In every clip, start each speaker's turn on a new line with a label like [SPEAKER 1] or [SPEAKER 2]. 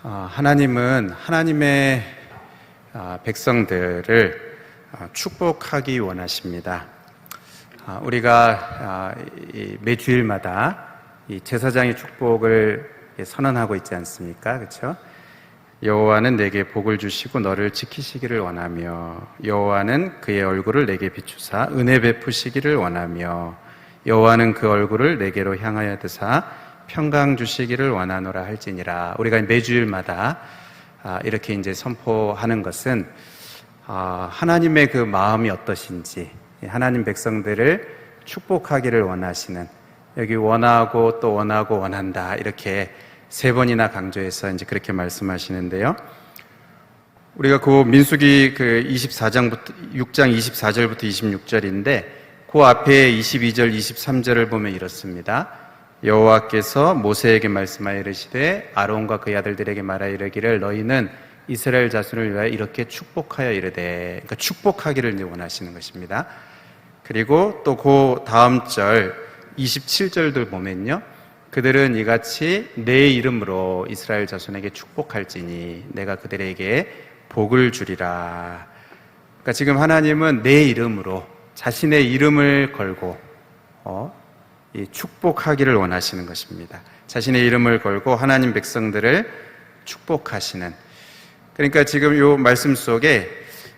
[SPEAKER 1] 하나님은 하나님의 백성들을 축복하기 원하십니다. 우리가 매 주일마다 이 제사장의 축복을 선언하고 있지 않습니까? 그렇죠? 여호와는 내게 복을 주시고 너를 지키시기를 원하며, 여호와는 그의 얼굴을 내게 비추사 은혜 베푸시기를 원하며, 여호와는 그 얼굴을 내게로 향하여 드사 평강 주시기를 원하노라 할지니라. 우리가 매주일마다 이렇게 이제 선포하는 것은 하나님의 그 마음이 어떠신지, 하나님 백성들을 축복하기를 원하시는, 여기 원하고 또 원하고 원한다 이렇게 세 번이나 강조해서 이제 그렇게 말씀하시는데요. 우리가 그 민수기 그 24장부터 6장 24절부터 26절인데 그 앞에 22절 23절을 보면 이렇습니다. 여호와께서 모세에게 말씀하여 이르시되 아론과 그의 아들들에게 말하여 이르기를 너희는 이스라엘 자손을 위하여 이렇게 축복하여 이르되, 그러니까 축복하기를 이제 원하시는 것입니다. 그리고 또 그 다음 절 27절도 보면요, 그들은 이같이 내 이름으로 이스라엘 자손에게 축복할지니 내가 그들에게 복을 주리라. 그러니까 지금 하나님은 내 이름으로, 자신의 이름을 걸고 이 축복하기를 원하시는 것입니다. 자신의 이름을 걸고 하나님 백성들을 축복하시는, 그러니까 지금 이 말씀 속에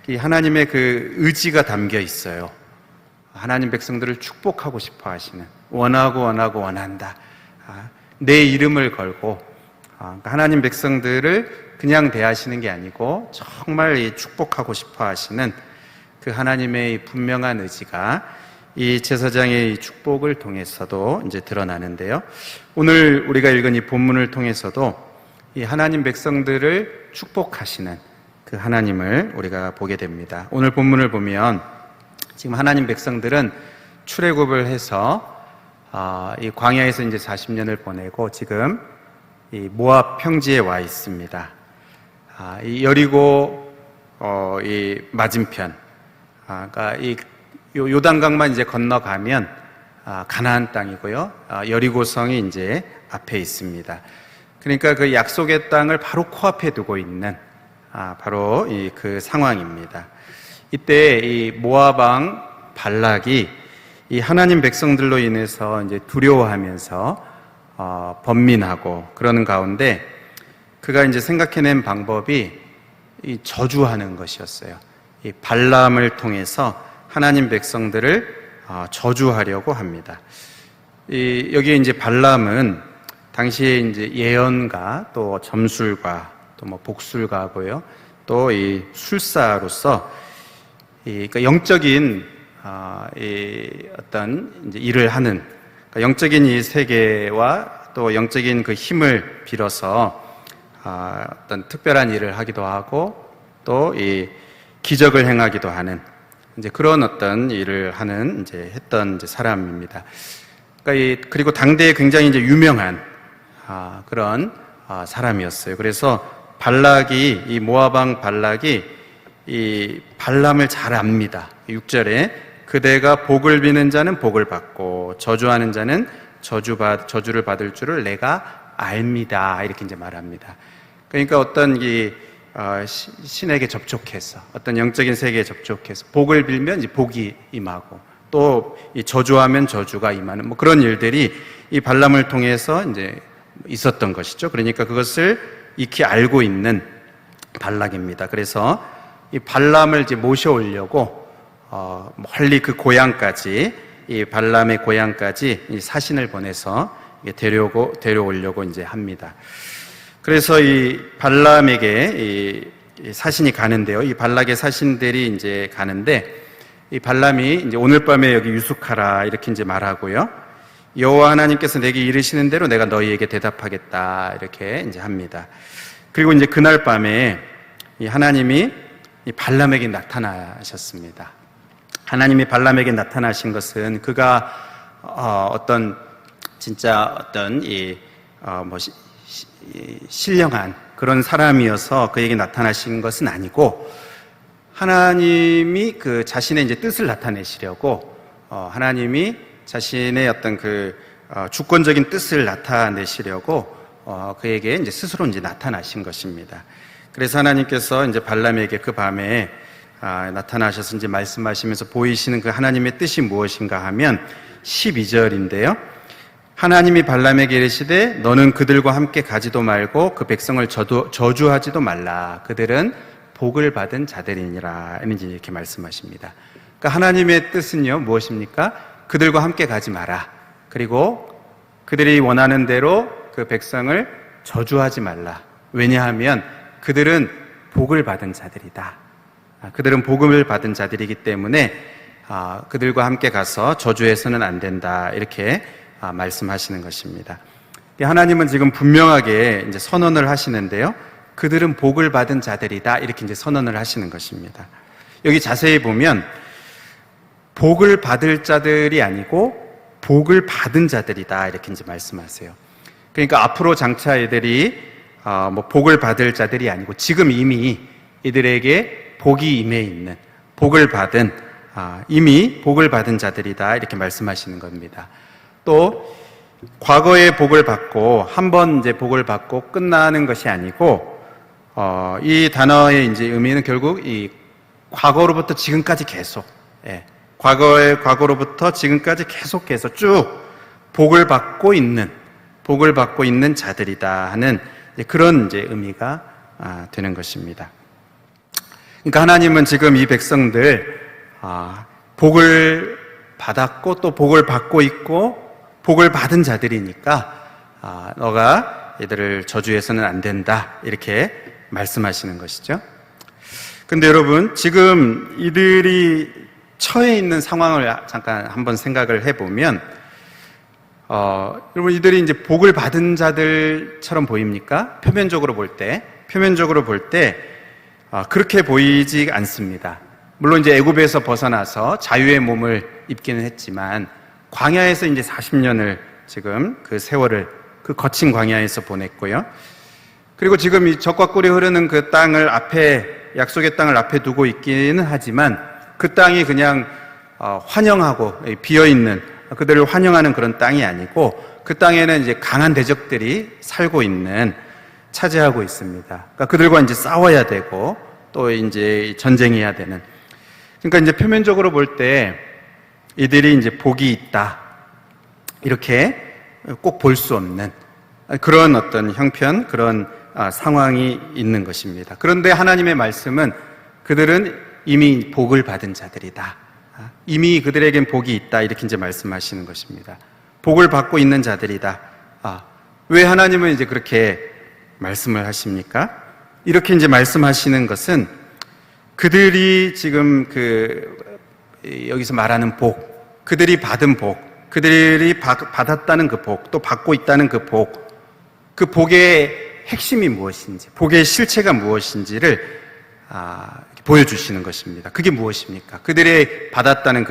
[SPEAKER 1] 이 하나님의 그 의지가 담겨 있어요. 하나님 백성들을 축복하고 싶어 하시는, 원하고 원한다. 내 이름을 걸고 하나님 백성들을 그냥 대하시는 게 아니고 정말 이 축복하고 싶어 하시는 그 하나님의 분명한 의지가 이 제사장의 축복을 통해서도 이제 드러나는데요. 오늘 우리가 읽은 이 본문을 통해서도 이 하나님 백성들을 축복하시는 그 하나님을 우리가 보게 됩니다. 오늘 본문을 보면 지금 하나님 백성들은 출애굽을 해서 이 광야에서 이제 40년을 보내고 지금 이 모압 평지에 와 있습니다. 이 여리고 이 맞은편, 그러니까 이 요단강만 이제 건너가면 가나안 땅이고요. 여리고성이 이제 앞에 있습니다. 그러니까 그 약속의 땅을 바로 코앞에 두고 있는 바로 그 상황입니다. 이때 이 모압 왕 발락이 이 하나님 백성들로 인해서 이제 두려워하면서 번민하고 그러는 가운데 그가 이제 생각해낸 방법이 이 저주하는 것이었어요. 이 발람을 통해서 하나님 백성들을 저주하려고 합니다. 여기에 이제 발람은 당시에 이제 예언가, 또 점술가, 또 뭐 복술가고요, 또 이 술사로서 그러니까 영적인 어떤 이제 일을 하는, 그러니까 영적인 이 세계와 또 영적인 그 힘을 빌어서 어떤 특별한 일을 하기도 하고 또 이 기적을 행하기도 하는 이제 그런 어떤 일을 하는 했던 사람입니다. 그러니까 그리고 당대에 굉장히 이제 유명한 그런 사람이었어요. 그래서 발락이, 이 모압 왕 발락이 이 발람을 잘 압니다. 6절에 그대가 복을 비는 자는 복을 받고 저주하는 자는 저주를 받을 줄을 내가 압니다. 이렇게 이제 말합니다. 그러니까 어떤 신에게 접촉해서, 어떤 영적인 세계에 접촉해서 복을 빌면 이제 복이 임하고 또 이 저주하면 저주가 임하는 뭐 그런 일들이 이 발람을 통해서 이제 있었던 것이죠. 그러니까 그것을 익히 알고 있는 발락입니다. 그래서 이 발람을 이제 모셔오려고 멀리 그 고향까지, 이 발람의 고향까지 이 사신을 보내서 데려오려고 이제 합니다. 그래서 이 발람에게 이 사신이 가는데요. 이 발락의 사신들이 이제 가는데 이 발람이 이제 오늘 밤에 여기 유숙하라 이렇게 이제 말하고요. 여호와 하나님께서 내게 이르시는 대로 내가 너희에게 대답하겠다 이렇게 이제 합니다. 그리고 이제 그날 밤에 이 하나님이 이 발람에게 나타나셨습니다. 하나님이 발람에게 나타나신 것은 그가 어떤 신령한 그런 사람이어서 그에게 나타나신 것은 아니고 하나님이 그 자신의 이제 뜻을 나타내시려고 하나님이 자신의 어떤 그 주권적인 뜻을 나타내시려고 그에게 이제 스스로 이제 나타나신 것입니다. 그래서 하나님께서 이제 발람에게 그 밤에 나타나셔서 이제 말씀하시면서 보이시는 그 하나님의 뜻이 무엇인가 하면 12절인데요. 하나님이 발람에게 이르시되 너는 그들과 함께 가지도 말고 그 백성을 저주하지도 말라. 그들은 복을 받은 자들이니라. 이렇게 말씀하십니다. 그러니까 하나님의 뜻은요, 무엇입니까? 그들과 함께 가지 마라. 그리고 그들이 원하는 대로 그 백성을 저주하지 말라. 왜냐하면 그들은 복을 받은 자들이다. 그들은 복을 받은 자들이기 때문에 그들과 함께 가서 저주해서는 안 된다. 이렇게 말씀하시는 것입니다. 하나님은 지금 분명하게 이제 선언을 하시는데요. 그들은 복을 받은 자들이다. 이렇게 이제 선언을 하시는 것입니다. 여기 자세히 보면 복을 받을 자들이 아니고 복을 받은 자들이다. 이렇게 이제 말씀하세요. 그러니까 앞으로 장차 이들이 복을 받을 자들이 아니고 지금 이미 이들에게 복이 임해 있는 복을 받은 이미 복을 받은 자들이다. 이렇게 말씀하시는 겁니다. 또 과거에 복을 받고 한번 이제 복을 받고 끝나는 것이 아니고 이 단어의 이제 의미는 결국 이 과거로부터 지금까지 계속 과거로부터 지금까지 계속해서 쭉 복을 받고 있는 자들이다 하는 그런 이제 의미가 되는 것입니다. 그러니까 하나님은 지금 이 백성들 복을 받았고 또 복을 받고 있고 복을 받은 자들이니까 너가 이들을 저주해서는 안 된다 이렇게 말씀하시는 것이죠. 근데 여러분 지금 이들이 처해 있는 상황을 잠깐 한번 생각을 해보면 여러분 이들이 이제 복을 받은 자들처럼 보입니까? 표면적으로 볼 때 그렇게 보이지 않습니다. 물론 이제 애굽에서 벗어나서 자유의 몸을 입기는 했지만 광야에서 이제 40년을 지금 그 세월을 그 거친 광야에서 보냈고요. 그리고 지금 이 적과 꿀이 흐르는 그 땅을 약속의 땅을 앞에 두고 있기는 하지만 그 땅이 그냥 환영하고 비어있는 그들을 환영하는 그런 땅이 아니고 그 땅에는 이제 강한 대적들이 살고 있는 차지하고 있습니다. 그러니까 그들과 이제 싸워야 되고 또 이제 전쟁해야 되는. 그러니까 이제 표면적으로 볼 때 이들이 이제 복이 있다 이렇게 꼭 볼 수 없는 그런 어떤 형편, 그런 상황이 있는 것입니다. 그런데 하나님의 말씀은 그들은 이미 복을 받은 자들이다. 이미 그들에겐 복이 있다. 이렇게 이제 말씀하시는 것입니다. 복을 받고 있는 자들이다. 왜 하나님은 이제 그렇게 말씀을 하십니까? 이렇게 이제 말씀하시는 것은 그들이 지금 여기서 말하는 복, 그들이 받은 복, 그들이 받았다는 그 복, 또 받고 있다는 그 복, 그 복의 핵심이 무엇인지, 복의 실체가 무엇인지를 보여주시는 것입니다. 그게 무엇입니까? 그들이 받았다는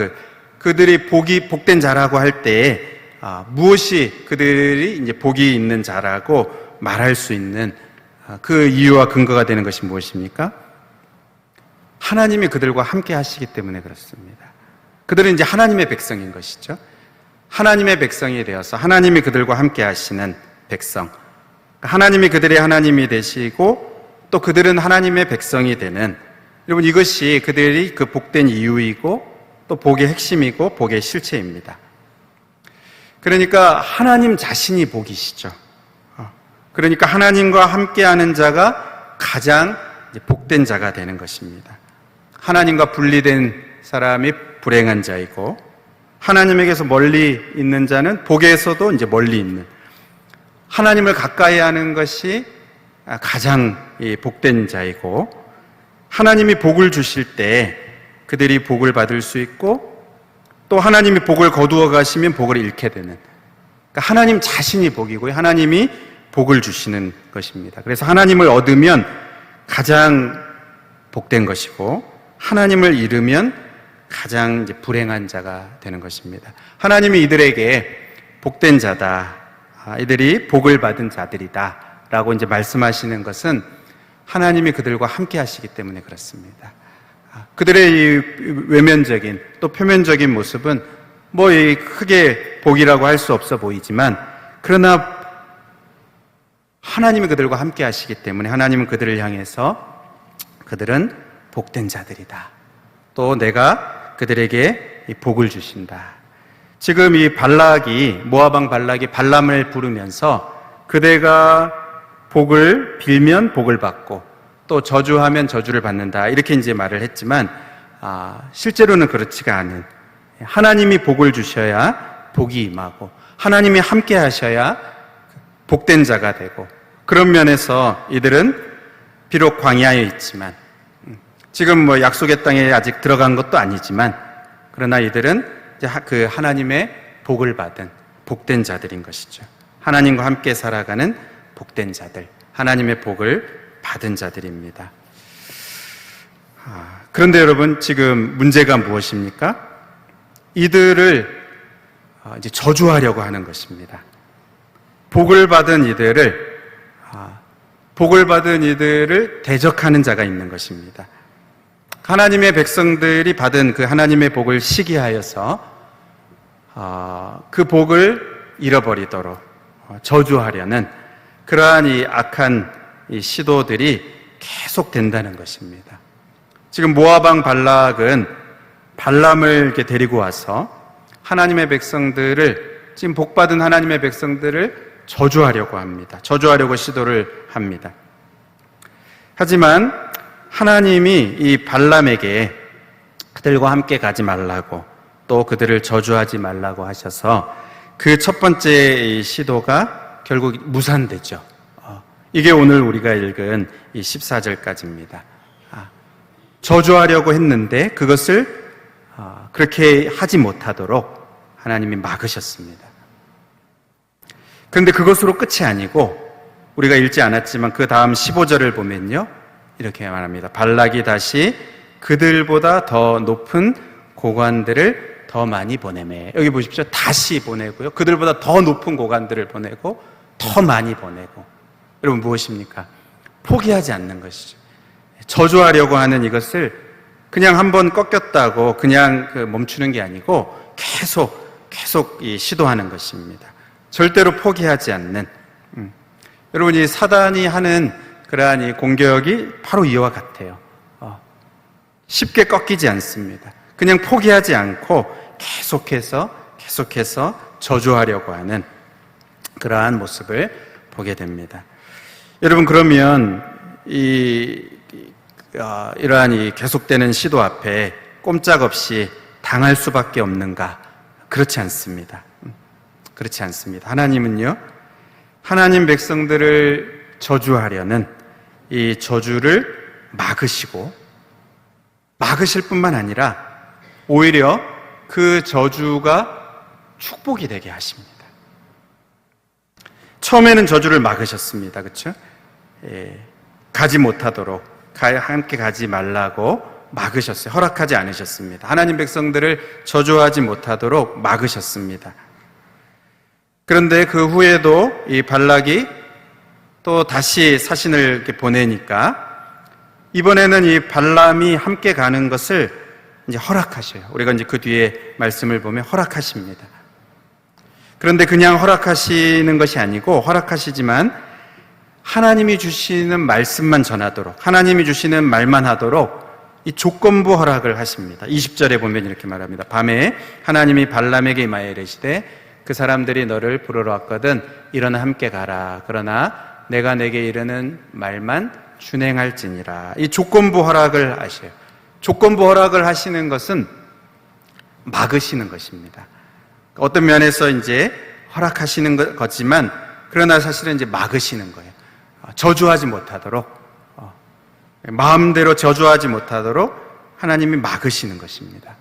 [SPEAKER 1] 그들이 복된 자라고 할 때에 무엇이 그들이 이제 복이 있는 자라고 말할 수 있는 그 이유와 근거가 되는 것이 무엇입니까? 하나님이 그들과 함께 하시기 때문에 그렇습니다. 그들은 이제 하나님의 백성인 것이죠. 하나님의 백성이 되어서 하나님이 그들과 함께 하시는 백성. 하나님이 그들의 하나님이 되시고 또 그들은 하나님의 백성이 되는, 여러분 이것이 그들이 그 복된 이유이고 또 복의 핵심이고 복의 실체입니다. 그러니까 하나님 자신이 복이시죠. 그러니까 하나님과 함께하는 자가 가장 복된 자가 되는 것입니다. 하나님과 분리된 사람이 불행한 자이고 하나님에게서 멀리 있는 자는 복에서도 이제 멀리 있는, 하나님을 가까이 하는 것이 가장 복된 자이고 하나님이 복을 주실 때 그들이 복을 받을 수 있고 또 하나님이 복을 거두어 가시면 복을 잃게 되는, 그러니까 하나님 자신이 복이고요. 하나님이 복을 주시는 것입니다. 그래서 하나님을 얻으면 가장 복된 것이고 하나님을 잃으면 가장 이제 불행한 자가 되는 것입니다. 하나님이 이들에게 복된 자다, 이들이 복을 받은 자들이다 라고 이제 말씀하시는 것은 하나님이 그들과 함께 하시기 때문에 그렇습니다. 그들의 이 외면적인 또 표면적인 모습은 크게 복이라고 할 수 없어 보이지만 그러나 하나님이 그들과 함께 하시기 때문에 하나님은 그들을 향해서 그들은 복된 자들이다. 또 내가 그들에게 이 복을 주신다. 지금 이 발락이, 모압 왕 발락이 발람을 부르면서 그대가 복을 빌면 복을 받고 또 저주하면 저주를 받는다, 이렇게 이제 말을 했지만 실제로는 그렇지가 않은, 하나님이 복을 주셔야 복이 임하고 하나님이 함께 하셔야 복된 자가 되고, 그런 면에서 이들은 비록 광야에 있지만, 지금 뭐 약속의 땅에 아직 들어간 것도 아니지만, 그러나 이들은 그 하나님의 복을 받은 복된 자들인 것이죠. 하나님과 함께 살아가는 복된 자들, 하나님의 복을 받은 자들입니다. 그런데 여러분, 지금 문제가 무엇입니까? 이들을 이제 저주하려고 하는 것입니다. 복을 받은 이들을 대적하는 자가 있는 것입니다. 하나님의 백성들이 받은 그 하나님의 복을 시기하여서 그 복을 잃어버리도록 저주하려는 그러한 이 악한 이 시도들이 계속 된다는 것입니다. 지금 모압 왕 발락은 발람을 이렇게 데리고 와서 하나님의 백성들을, 지금 복받은 하나님의 백성들을 저주하려고 합니다. 저주하려고 시도를 합니다. 하지만 하나님이 이 발람에게 그들과 함께 가지 말라고, 또 그들을 저주하지 말라고 하셔서 그 첫 번째 시도가 결국 무산되죠. 이게 오늘 우리가 읽은 이 14절까지입니다. 저주하려고 했는데 그것을 그렇게 하지 못하도록 하나님이 막으셨습니다. 그런데 그것으로 끝이 아니고, 우리가 읽지 않았지만 그 다음 15절을 보면요, 이렇게 말합니다. 발락이 다시 그들보다 더 높은 고관들을 더 많이 보내매. 여기 보십시오. 다시 보내고요, 그들보다 더 높은 고관들을 보내고 더 많이 보내고. 여러분, 무엇입니까? 포기하지 않는 것이죠. 저주하려고 하는 이것을 그냥 한번 꺾였다고 그냥 멈추는 게 아니고 계속 이 시도하는 것입니다. 절대로 포기하지 않는. 여러분, 이 사단이 하는 그러한 이 공격이 바로 이와 같아요. 쉽게 꺾이지 않습니다. 그냥 포기하지 않고 계속해서 저주하려고 하는 그러한 모습을 보게 됩니다. 여러분, 그러면 이러한 이 계속되는 시도 앞에 꼼짝없이 당할 수밖에 없는가? 그렇지 않습니다. 그렇지 않습니다. 하나님은요, 하나님 백성들을 저주하려는 이 저주를 막으실 뿐만 아니라 오히려 그 저주가 축복이 되게 하십니다. 처음에는 저주를 막으셨습니다. 그렇죠? 가지 못하도록, 함께 가지 말라고 막으셨어요. 허락하지 않으셨습니다. 하나님 백성들을 저주하지 못하도록 막으셨습니다. 그런데 그 후에도 이 발락이 또 다시 사신을 이렇게 보내니까 이번에는 이 발람이 함께 가는 것을 이제 허락하셔요. 우리가 이제 그 뒤에 말씀을 보면 허락하십니다. 그런데 그냥 허락하시는 것이 아니고, 허락하시지만 하나님이 주시는 말씀만 전하도록, 하나님이 주시는 말만 하도록 이 조건부 허락을 하십니다. 20절에 보면 이렇게 말합니다. 밤에 하나님이 발람에게 임하여 이르시되 그 사람들이 너를 부르러 왔거든 일어나 함께 가라. 그러나 내가 내게 이르는 말만 준행할지니라. 이 조건부 허락을 하셔요. 조건부 허락을 하시는 것은 막으시는 것입니다. 어떤 면에서 이제 허락하시는 거지만, 그러나 사실은 이제 막으시는 거예요. 저주하지 못하도록, 마음대로 저주하지 못하도록 하나님이 막으시는 것입니다.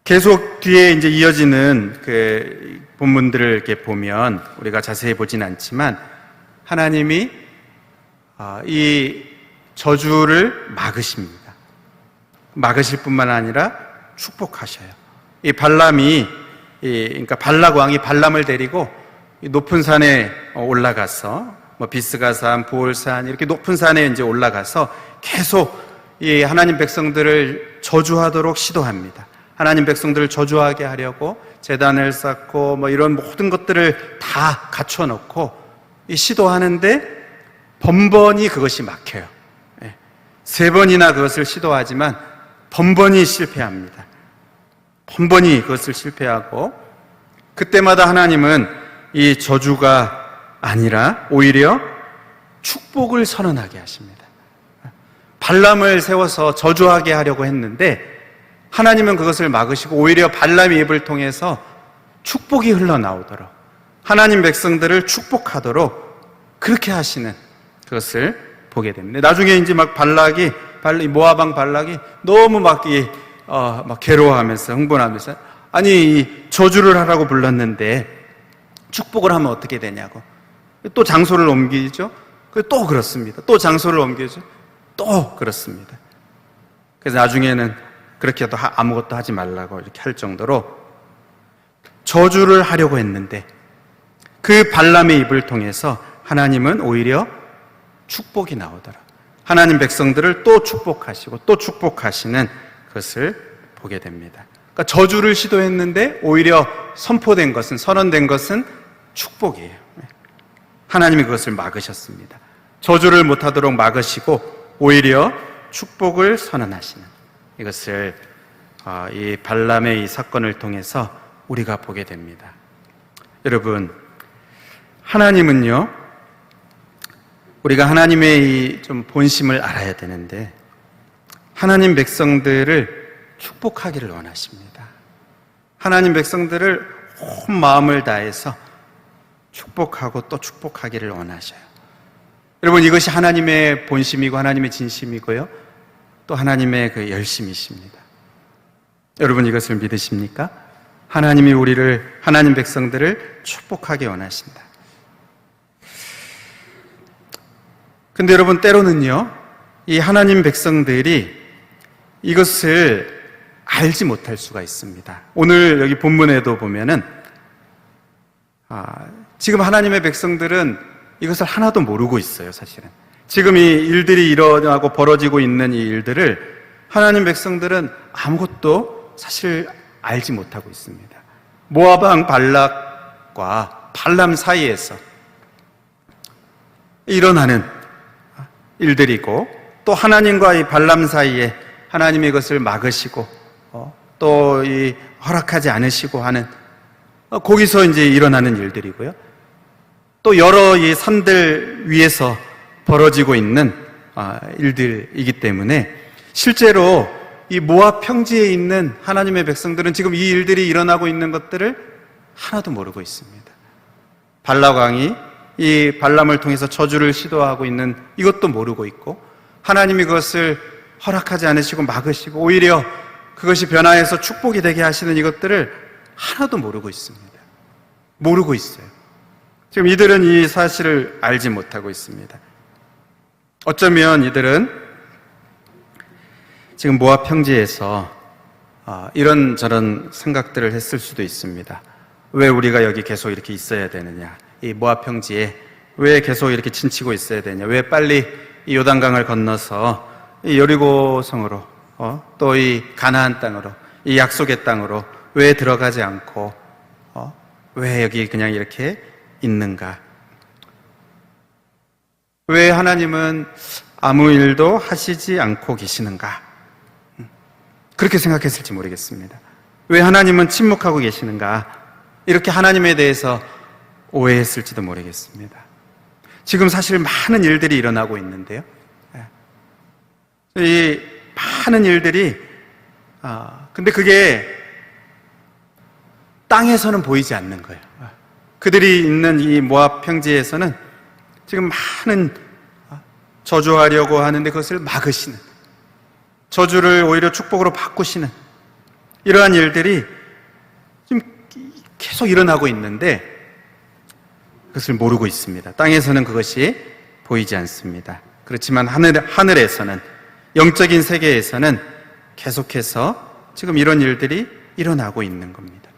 [SPEAKER 1] 계속 뒤에 이제 이어지는 그 본문들을 이렇게 보면 우리가 자세히 보진 않지만 하나님이 이 저주를 막으십니다. 막으실 뿐만 아니라 축복하셔요. 이 발람이, 그러니까 발락 왕이 발람을 데리고 높은 산에 올라가서, 비스가산, 부올산 이렇게 높은 산에 이제 올라가서 계속 이 하나님 백성들을 저주하도록 시도합니다. 하나님 백성들을 저주하게 하려고 제단을 쌓고 뭐 이런 모든 것들을 다 갖춰놓고 시도하는데 번번이 그것이 막혀요. 3번이나 그것을 시도하지만 번번이 실패합니다. 번번이 그것을 실패하고, 그때마다 하나님은 이 저주가 아니라 오히려 축복을 선언하게 하십니다. 발람을 세워서 저주하게 하려고 했는데 하나님은 그것을 막으시고 오히려 발람의 입을 통해서 축복이 흘러나오도록, 하나님 백성들을 축복하도록 그렇게 하시는 그것을 보게 됩니다. 나중에 이제 막 모압 발락이 너무 막 괴로워하면서 흥분하면서, 아니 저주를 하라고 불렀는데 축복을 하면 어떻게 되냐고, 또 장소를 옮기죠. 또 그렇습니다. 또 장소를 옮기죠. 또 그렇습니다. 그래서 나중에는 그렇게 해도 아무것도 하지 말라고 이렇게 할 정도로 저주를 하려고 했는데, 그 발람의 입을 통해서 하나님은 오히려 축복이 나오더라. 하나님 백성들을 또 축복하시고 또 축복하시는 것을 보게 됩니다. 그러니까 저주를 시도했는데 오히려 선언된 것은 축복이에요. 하나님이 그것을 막으셨습니다. 저주를 못하도록 막으시고 오히려 축복을 선언하시는, 이것을 이 발람의 이 사건을 통해서 우리가 보게 됩니다. 여러분, 하나님은요, 우리가 하나님의 이 좀 본심을 알아야 되는데 하나님 백성들을 축복하기를 원하십니다. 하나님 백성들을 온 마음을 다해서 축복하고 또 축복하기를 원하셔요. 여러분, 이것이 하나님의 본심이고 하나님의 진심이고요, 또 하나님의 그 열심이십니다. 여러분, 이것을 믿으십니까? 하나님이 하나님 백성들을 축복하기 원하신다. 근데 여러분, 때로는요, 이 하나님 백성들이 이것을 알지 못할 수가 있습니다. 오늘 여기 본문에도 보면은 지금 하나님의 백성들은 이것을 하나도 모르고 있어요. 사실은 지금 이 일들이 일어나고 벌어지고 있는 이 일들을 하나님 백성들은 아무것도 사실 알지 못하고 있습니다. 모압 왕 발락과 발람 사이에서 일어나는 일들이고, 또 하나님과 이 발람 사이에 하나님이 이것을 막으시고 또 이 허락하지 않으시고 하는, 거기서 이제 일어나는 일들이고요, 또 여러 이 산들 위에서 벌어지고 있는 일들이기 때문에 실제로 이 모압 평지에 있는 하나님의 백성들은 지금 이 일들이 일어나고 있는 것들을 하나도 모르고 있습니다. 발락 왕이 이 발람을 통해서 저주를 시도하고 있는 이것도 모르고 있고, 하나님이 그것을 허락하지 않으시고 막으시고 오히려 그것이 변화해서 축복이 되게 하시는 이것들을 하나도 모르고 있습니다. 모르고 있어요. 지금 이들은 이 사실을 알지 못하고 있습니다. 어쩌면 이들은 지금 모압 평지에서 이런저런 생각들을 했을 수도 있습니다. 왜 우리가 여기 계속 이렇게 있어야 되느냐, 이 모압 평지에 왜 계속 이렇게 진치고 있어야 되냐, 왜 빨리 이 요단강을 건너서 이 여리고성으로 또 이 가나안 땅으로, 이 약속의 땅으로 왜 들어가지 않고 왜 여기 그냥 이렇게 있는가? 왜 하나님은 아무 일도 하시지 않고 계시는가? 그렇게 생각했을지 모르겠습니다. 왜 하나님은 침묵하고 계시는가? 이렇게 하나님에 대해서 오해했을지도 모르겠습니다. 지금 사실 많은 일들이 일어나고 있는데요, 이 많은 일들이 근데 그게 땅에서는 보이지 않는 거예요. 그들이 있는 이 모압 평지에서는 지금 많은 저주하려고 하는데 그것을 막으시는, 저주를 오히려 축복으로 바꾸시는 이러한 일들이 지금 계속 일어나고 있는데 그것을 모르고 있습니다. 땅에서는 그것이 보이지 않습니다. 그렇지만 하늘에서는, 영적인 세계에서는 계속해서 지금 이런 일들이 일어나고 있는 겁니다.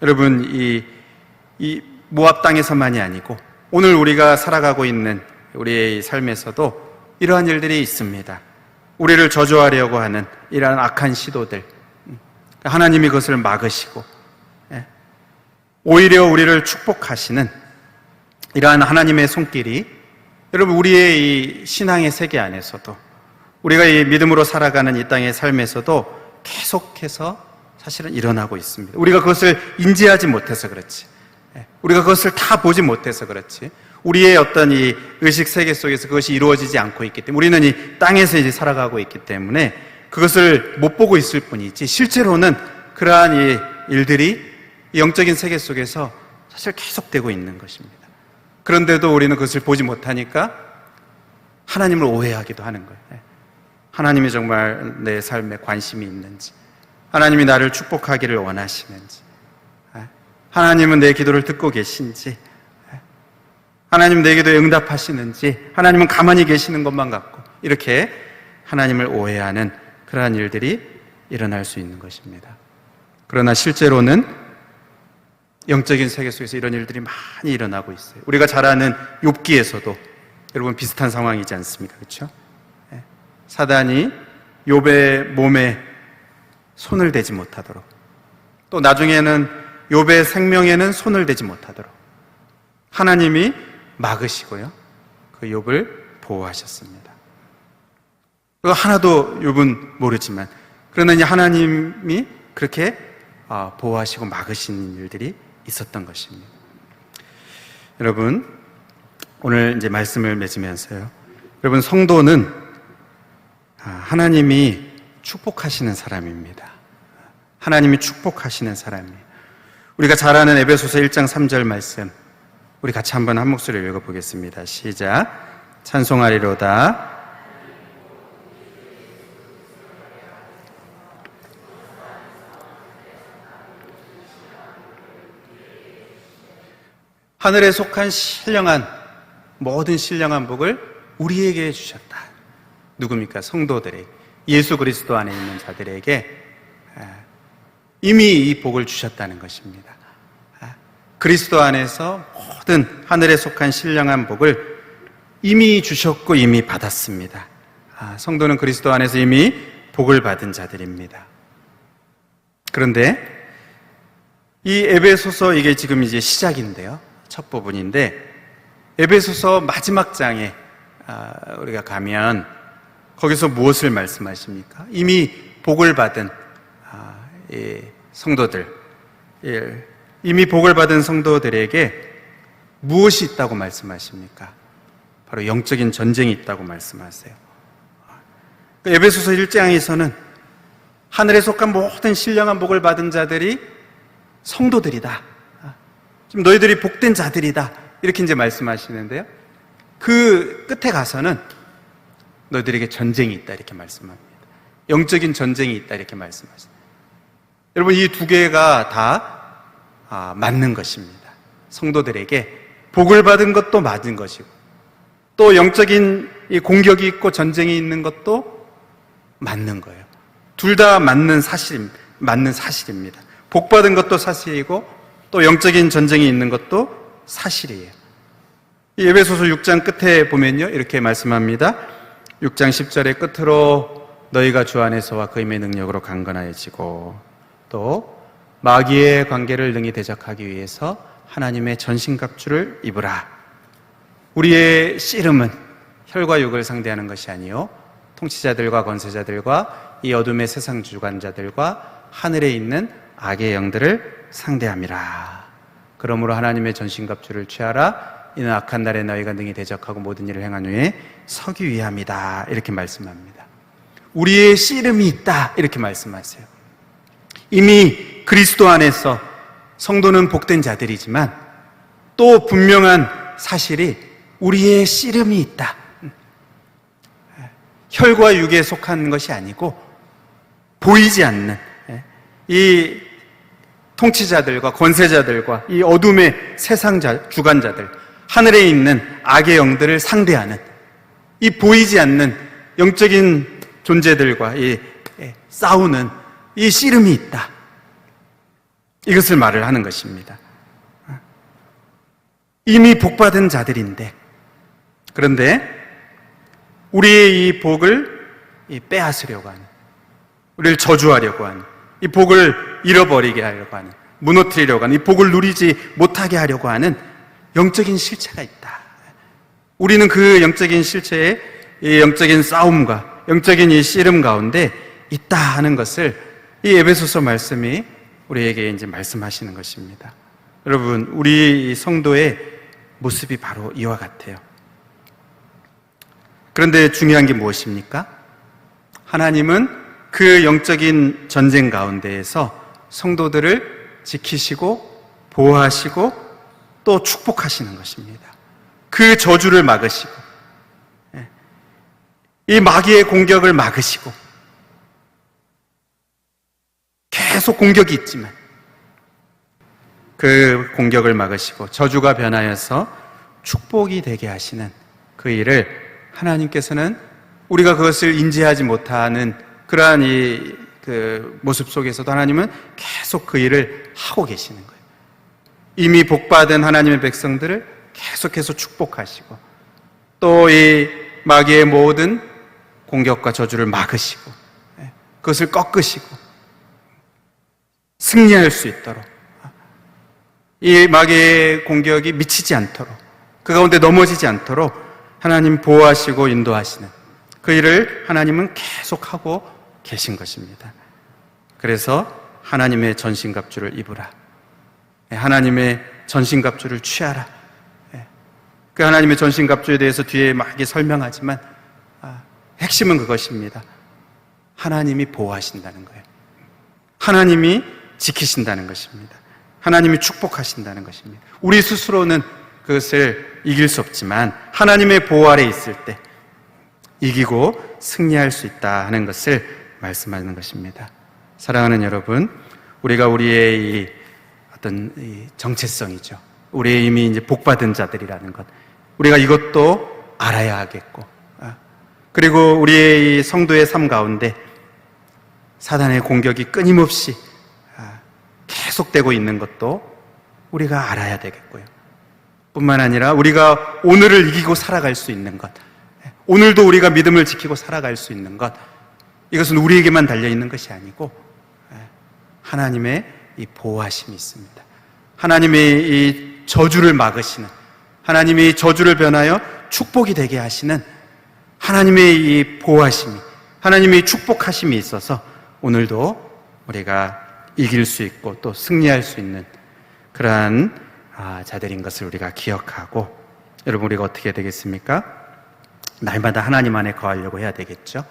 [SPEAKER 1] 여러분, 이 모압 땅에서만이 아니고 오늘 우리가 살아가고 있는 우리의 삶에서도 이러한 일들이 있습니다. 우리를 저주하려고 하는 이러한 악한 시도들, 하나님이 그것을 막으시고 오히려 우리를 축복하시는 이러한 하나님의 손길이 여러분 우리의 이 신앙의 세계 안에서도 우리가 이 믿음으로 살아가는 이 땅의 삶에서도 계속해서 사실은 일어나고 있습니다. 우리가 그것을 인지하지 못해서 그렇지, 우리가 그것을 다 보지 못해서 그렇지, 우리의 어떤 이 의식 세계 속에서 그것이 이루어지지 않고 있기 때문에 우리는 이 땅에서 이제 살아가고 있기 때문에 그것을 못 보고 있을 뿐이지 실제로는 그러한 이 일들이 영적인 세계 속에서 사실 계속되고 있는 것입니다. 그런데도 우리는 그것을 보지 못하니까 하나님을 오해하기도 하는 거예요. 하나님이 정말 내 삶에 관심이 있는지, 하나님이 나를 축복하기를 원하시는지, 하나님은 내 기도를 듣고 계신지, 하나님 내 기도에 응답하시는지, 하나님은 가만히 계시는 것만 같고 이렇게 하나님을 오해하는 그러한 일들이 일어날 수 있는 것입니다. 그러나 실제로는 영적인 세계 속에서 이런 일들이 많이 일어나고 있어요. 우리가 잘 아는 욥기에서도 여러분 비슷한 상황이지 않습니까? 그렇죠? 사단이 욥의 몸에 손을 대지 못하도록, 또 나중에는 욥의 생명에는 손을 대지 못하도록 하나님이 막으시고요, 그 욥을 보호하셨습니다. 그거 하나도 욥은 모르지만 그러나 이제 하나님이 그렇게 보호하시고 막으신 일들이 있었던 것입니다. 여러분, 오늘 이제 말씀을 맺으면서요, 여러분 성도는 하나님이 축복하시는 사람입니다. 하나님이 축복하시는 사람이에요. 우리가 잘 아는 에베소서 1장 3절 말씀 우리 같이 한번 한 목소리로 읽어보겠습니다. 시작. 찬송하리로다. 하늘에 속한 신령한 모든 신령한 복을 우리에게 주셨다. 누굽니까? 성도들에게, 예수 그리스도 안에 있는 자들에게 이미 이 복을 주셨다는 것입니다. 그리스도 안에서 모든 하늘에 속한 신령한 복을 이미 주셨고 이미 받았습니다. 성도는 그리스도 안에서 이미 복을 받은 자들입니다. 그런데 이 에베소서, 이게 지금 이제 시작인데요, 첫 부분인데 에베소서 마지막 장에 우리가 가면 거기서 무엇을 말씀하십니까? 이미 복을 받은 성도들, 이미 복을 받은 성도들에게 무엇이 있다고 말씀하십니까? 바로 영적인 전쟁이 있다고 말씀하세요. 에베소서 1장에서는 하늘에 속한 모든 신령한 복을 받은 자들이 성도들이다, 지금 너희들이 복된 자들이다, 이렇게 이제 말씀하시는데요, 그 끝에 가서는 너희들에게 전쟁이 있다 이렇게 말씀합니다. 영적인 전쟁이 있다 이렇게 말씀하십니다. 여러분, 이 두 개가 다 맞는 것입니다. 성도들에게 복을 받은 것도 맞은 것이고, 또 영적인 이 공격이 있고 전쟁이 있는 것도 맞는 거예요. 둘 다 맞는 사실입니다. 복 받은 것도 사실이고 또 영적인 전쟁이 있는 것도 사실이에요. 이 에베소서 6장 끝에 보면요, 이렇게 말씀합니다. 6장 10절의 끝으로 너희가 주 안에서와 그 힘의 능력으로 강건해지고 또 마귀의 관계를 능히 대적하기 위해서 하나님의 전신갑주를 입으라. 우리의 씨름은 혈과 육을 상대하는 것이 아니요 통치자들과 권세자들과 이 어둠의 세상 주관자들과 하늘에 있는 악의 영들을 상대함이라. 그러므로 하나님의 전신갑주를 취하라. 이는 악한 날에 너희가 능히 대적하고 모든 일을 행한 후에 서기 위함이다. 이렇게 말씀합니다. 우리의 씨름이 있다, 이렇게 말씀하세요. 이미 그리스도 안에서 성도는 복된 자들이지만 또 분명한 사실이 우리의 씨름이 있다. 혈과 육에 속한 것이 아니고 보이지 않는 이 통치자들과 권세자들과 이 어둠의 세상 주관자들, 하늘에 있는 악의 영들을 상대하는 이 보이지 않는 영적인 존재들과 이 싸우는 이 씨름이 있다. 이것을 말을 하는 것입니다. 이미 복받은 자들인데, 그런데 우리의 이 복을 빼앗으려고 하는, 우리를 저주하려고 하는, 이 복을 잃어버리게 하려고 하는, 무너뜨리려고 하는, 이 복을 누리지 못하게 하려고 하는 영적인 실체가 있다. 우리는 그 영적인 실체에 이 영적인 싸움과 영적인 이 씨름 가운데 있다 하는 것을 이 에베소서 말씀이 우리에게 이제 말씀하시는 것입니다. 여러분, 우리 성도의 모습이 바로 이와 같아요. 그런데 중요한 게 무엇입니까? 하나님은 그 영적인 전쟁 가운데에서 성도들을 지키시고 보호하시고 또 축복하시는 것입니다. 그 저주를 막으시고 이 마귀의 공격을 막으시고, 계속 공격이 있지만 그 공격을 막으시고 저주가 변하여서 축복이 되게 하시는 그 일을 하나님께서는 우리가 그것을 인지하지 못하는 그러한 그 모습 속에서도 하나님은 계속 그 일을 하고 계시는 거예요. 이미 복받은 하나님의 백성들을 계속해서 축복하시고 또 이 마귀의 모든 공격과 저주를 막으시고 그것을 꺾으시고 승리할 수 있도록, 이 마귀의 공격이 미치지 않도록, 그 가운데 넘어지지 않도록 하나님 보호하시고 인도하시는 그 일을 하나님은 계속하고 계신 것입니다. 그래서 하나님의 전신갑주를 입으라, 하나님의 전신갑주를 취하라. 그 하나님의 전신갑주에 대해서 뒤에 막 설명하지만 핵심은 그것입니다. 하나님이 보호하신다는 거예요. 하나님이 지키신다는 것입니다. 하나님이 축복하신다는 것입니다. 우리 스스로는 그것을 이길 수 없지만 하나님의 보호 아래 있을 때 이기고 승리할 수 있다 하는 것을 말씀하는 것입니다. 사랑하는 여러분, 우리가 우리의 이 어떤 이 정체성이죠. 우리의 이미 이제 복받은 자들이라는 것, 우리가 이것도 알아야 하겠고, 그리고 우리의 이 성도의 삶 가운데 사단의 공격이 끊임없이 계속되고 있는 것도 우리가 알아야 되겠고요. 뿐만 아니라 우리가 오늘을 이기고 살아갈 수 있는 것, 오늘도 우리가 믿음을 지키고 살아갈 수 있는 것, 이것은 우리에게만 달려있는 것이 아니고 하나님의 이 보호하심이 있습니다. 하나님의 이 저주를 막으시는, 하나님의 이 저주를 변하여 축복이 되게 하시는 하나님의 이 보호하심이, 하나님의 이 축복하심이 있어서 오늘도 우리가 이길 수 있고 또 승리할 수 있는 그러한 자들인 것을 우리가 기억하고, 여러분, 우리가 어떻게 해야 되겠습니까? 날마다 하나님 안에 거하려고 해야 되겠죠.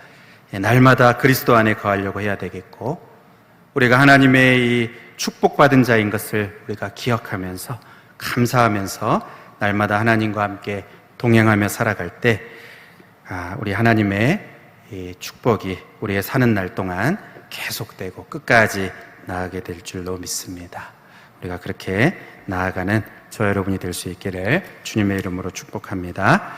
[SPEAKER 1] 날마다 그리스도 안에 거하려고 해야 되겠고, 우리가 하나님의 이 축복받은 자인 것을 우리가 기억하면서 감사하면서 날마다 하나님과 함께 동행하며 살아갈 때 우리 하나님의 이 축복이 우리의 사는 날 동안 계속되고 끝까지 나아가게 될 줄로 믿습니다. 우리가 그렇게 나아가는 저 여러분이 될 수 있기를 주님의 이름으로 축복합니다.